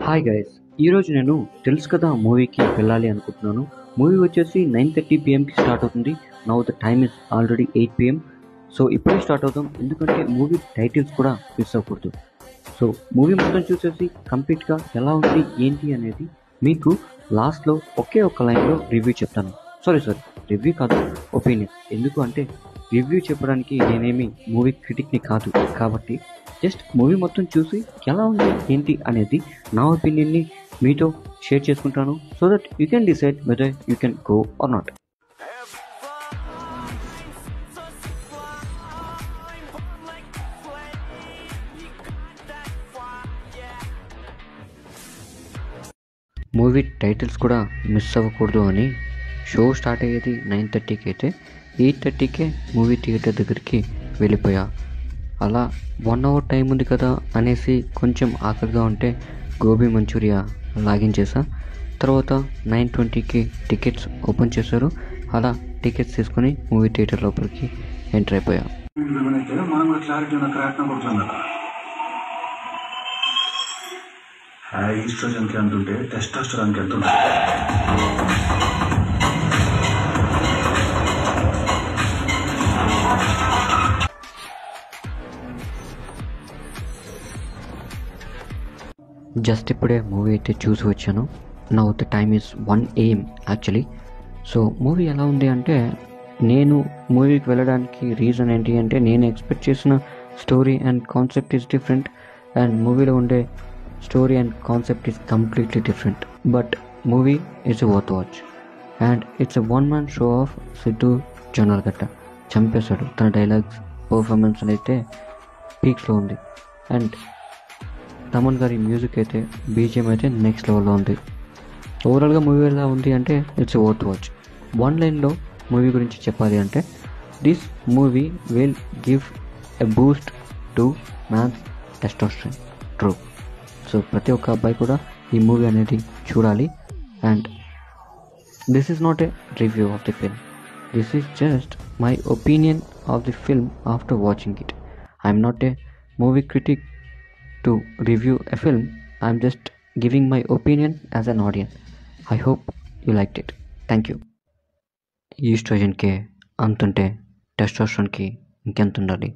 Hi guys, ఈరోజు నేను తెలుసు కదా మూవీకి వెళ్ళాలి అనుకుంటున్నాను. మూవీ వచ్చేసి 9:30 పిఎంకి స్టార్ట్ అవుతుంది. Now the time is already 8 PM. So ఇప్పుడే స్టార్ట్ అవుతాం, ఎందుకంటే మూవీ టైటిల్స్ కూడా మిస్ అవ్వకూడదు. సో మూవీ మొత్తం చూసేసి కంప్లీట్గా ఎలా ఉంది ఏంటి అనేది మీకు లాస్ట్లో ఒకే ఒక్క లైన్లో రివ్యూ చెప్తాను. సారీ రివ్యూ కాదు, ఒపీనియన్. ఎందుకు అంటే రివ్యూ చెప్పడానికి నేనేమి మూవీ క్రిటిక్ని కాదు, కాబట్టి జస్ట్ మూవీ మొత్తం చూసి ఎలా ఉంది ఏంటి అనేది నా ఒపీనియన్ని మీతో షేర్ చేసుకుంటాను, so that you can decide whether you can go or not. Movie titles కూడా మిస్ అవ్వకూడదు అని షో స్టార్ట్ అయ్యేది 9:30కి అయితే 8:30కే మూవీ థియేటర్ దగ్గరికి వెళ్ళిపోయా. అలా 1 అవర్ టైం ఉంది కదా అనేసి కొంచెం ఆకలిగా ఉంటే గోబీ మంచూరియా లాగించేసా. తర్వాత 9:20కి టికెట్స్ ఓపెన్ చేశారు. అలా టికెట్స్ తీసుకొని మూవీ థియేటర్ లోపలికి ఎంటర్ అయిపోయా. ఈస్ట్రోజన్కి అంటుంటే టెస్టోస్టెరాన్కి ఎంత ఉంటుంది? జస్ట్ ఇప్పుడే మూవీ అయితే చూసి వచ్చాను. Now the time is 1 AM actually. So movie ఎలా ఉంది అంటే, నేను మూవీకి వెళ్ళడానికి రీజన్ ఏంటి అంటే, నేను ఎక్స్పెక్ట్ చేసిన story and concept is different, and మూవీలో ఉండే story and concept is completely different. But movie is worth watch, and it's a 1 man show off Siddhu Jonnalagadda. చంపేశాడు. తన డైలాగ్స్ పర్ఫార్మెన్స్ అయితే పీక్స్లో ఉంది, అండ్ తమన్ గారి మ్యూజిక్ అయితే బీజిఎం అయితే నెక్స్ట్ లెవెల్లో ఉంది. ఓవరాల్గా మూవీ ఎలా ఉంది అంటే ఇట్స్ వర్త్ వాచ్. 1 లైన్లో మూవీ గురించి చెప్పాలి అంటే, this movie will give a boost to man's testosterone. True. So ప్రతి ఒక్క అబ్బాయి కూడా ఈ మూవీ అనేది చూడాలి. And this is not a review of the film, this is just my opinion of the film after watching it. I'm not a movie critic to review a film. I'm just giving my opinion as an audience. I hope you liked it. Thank you. ఈస్ట్రోజన్కి అంతుంటే టెస్టోస్టెరాన్కి ఇంకెంత ఉండాలి?